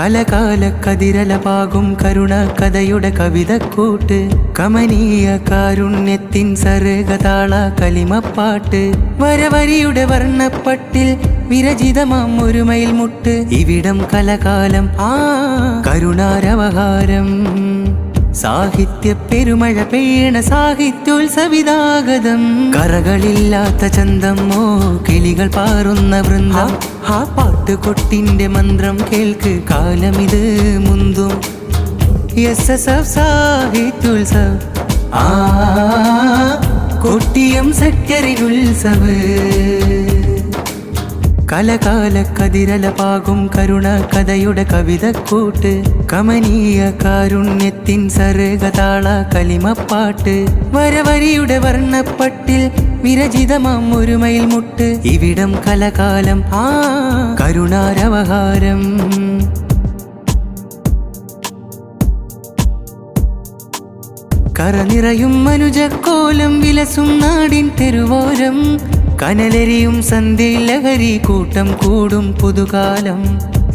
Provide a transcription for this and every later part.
കലകാല കതിരലപാകും കരുണ കഥയുടെ കവിതക്കൂട്ട് കമനീയ കാരുണ്യത്തിൻ സർഗതാള കലിമപ്പാട്ട് വരവരിയുടെ വർണ്ണപ്പട്ടിൽ വിരചിതമാം ഒരു മയിൽമുട്ട് ഇവിടം കലകാലം കരുണാരവഹാരം സാഹിത്യ പെരുമഴ പെയ്യണ സാഹിത്യോത്സവിതാഗതം കറകളില്ലാത്ത ചന്തമോ കിളികൾ പാറുന്ന വൃന്ദം പാട്ടുകൊട്ടിന്റെ മന്ത്രം കേൾക്ക് കാലമിത് മുന്തും SSF സാഹിത്യോത്സവ് കൊട്ടിയം സെക്ടറിനുത്സവ് കലകാല കതിരലപാകും കരുണ കഥയുടെ കവിതക്കൂട്ട് കമനീയ കാരുണ്യത്തിൻ സർഗതാള കലിമപ്പാട്ട് വരവരിയുടെ വർണ്ണപ്പട്ടിൽ വിരചിതമാം ഒരു മയിൽമുട്ട് ഇവിടം കലകാലം കരുണാരവഹാരം കറനിറയും മനുജക്കോലം വിലസും നാടിൻ തെരുവോരം കനലരിയും സന്ധ്യയിൽ ലഹരി കൂട്ടം കൂടും പുതുകാലം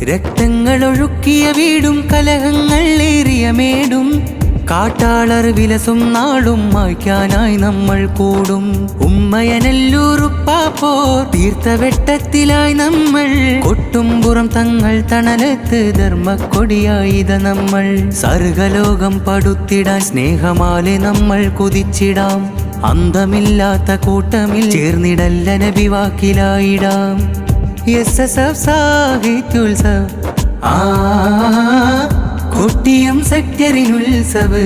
രക്തങ്ങളൊഴുക്കിയ വീടും കലഹങ്ങൾ ഏറിയ മേടും കാട്ടാളർ വിലസും നാളും മായ്ക്കാനായി നമ്മൾ കൂടും ഉമ്മയനല്ലൂറുപ്പാപ്പോ തീർത്ഥവെട്ടത്തിലായി നമ്മൾ കൊട്ടുംപുറം തങ്ങൾ തണലത്ത് ധർമ്മക്കൊടിയായിത നമ്മൾ സർഗലോകം പടുത്തിടാൻ സ്നേഹമാലെ നമ്മൾ കുതിച്ചിടാം അന്തമില്ലാത്ത കൂട്ടമിൽ ചേർന്നിടല്ല നബി വാക്കിലായിടാം SSF സാഹിത്യോത്സവ് കൊട്ടിയം സെക്ടറിനുത്സവ്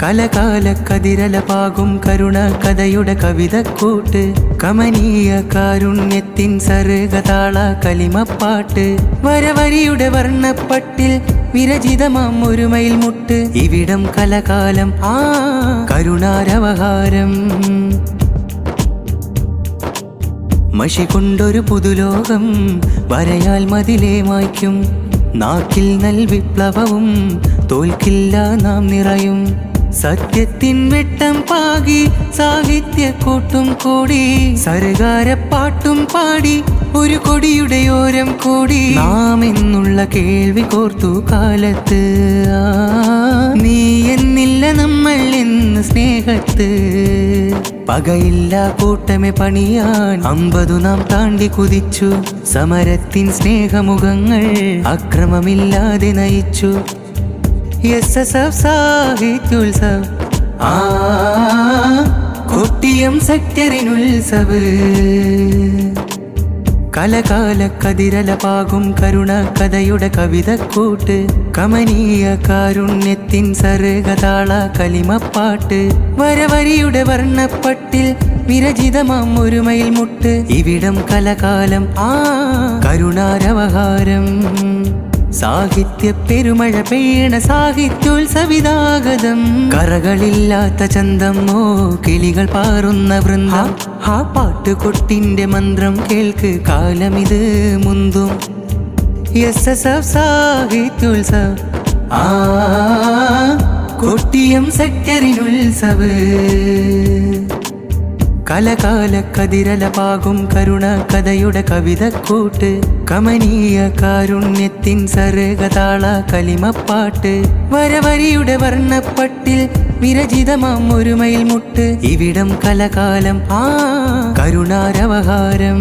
കലകാല കതിരലപാകും കരുണ കഥയുടെ കവിതക്കൂട്ട് കമനീയ കാരുണ്യത്തിൻ സർഗതാള കലിമപ്പാട്ട് വരവരിയുടെ വർണ്ണപ്പട്ടിൽ വിരചിതമാം ഒരു മയിൽമുട്ട് ഇവിടം കലകാലം കരുണാരവഹാരം മഷി കൊണ്ടൊരു പുതുലോകം വരയാൽ മതിലേ മായ്ക്കും നാക്കിൽ നൽ വിപ്ലവവും തോൽക്കില്ല നാം നിറയും സത്യത്തിൻ വെട്ടം പാകി സാഹിത്യക്കൂട്ടും കൂടി സർഗാരപ്പാട്ടും പാടി ഒരു കൊടിയുടെ ഓരം കൂടി നാം എന്നുള്ള കേൾവി കോർത്തു കാലത്ത് നീ എന്നില്ല നമ്മൾ എന്ന് സ്നേഹത്ത് പകയില്ല കൂട്ടമെ പണിയാൻ 50 നാം താണ്ടി കുതിച്ചു സമരത്തിൻ സ്നേഹമുഖങ്ങൾ അക്രമമില്ലാതെ നയിച്ചു SSF സാഹിത്യോത്സവ് കൊട്ടിയം സെക്ടറിനുത്സവ് കലകാല കതിരലപാകും കരുണ കഥയുടെ കവിതക്കൂട്ട് കമനീയ കാരുണ്യത്തിൻ സർഗതാള കലിമപ്പാട്ട് വരവരിയുടെ വർണ്ണപ്പട്ടിൽ വിരചിതമാം ഒരു മയിൽമുട്ട് ഇവിടം കലകാലം കരുണാരവഹാരം സാഹിത്യ പെരുമഴ പെയ്യണ സാഹിത്യോത്സവിതാഗതം കറകളില്ലാത്ത ചന്തമോ കിളികൾ പാറുന്ന വൃന്ദം പാട്ടുകൊട്ടിന്റെ മന്ത്രം കേൾക്ക് കാലമിത് മുന്തും SSF സാഹിത്യോത്സവ് കൊട്ടിയം സെക്ടറിനുത്സവ് കലകാല കതിരലപാകും കരുണ കഥയുടെ കവിതക്കൂട്ട് കമനീയ കാരുണ്യത്തിൻ സർഗതാള കലിമപ്പാട്ട് വരവരിയുടെ വർണ്ണപ്പട്ടിൽ വിരചിതമാം ഒരു മയിൽമുട്ട് ഇവിടം കലകാലം കരുണാരവഹാരം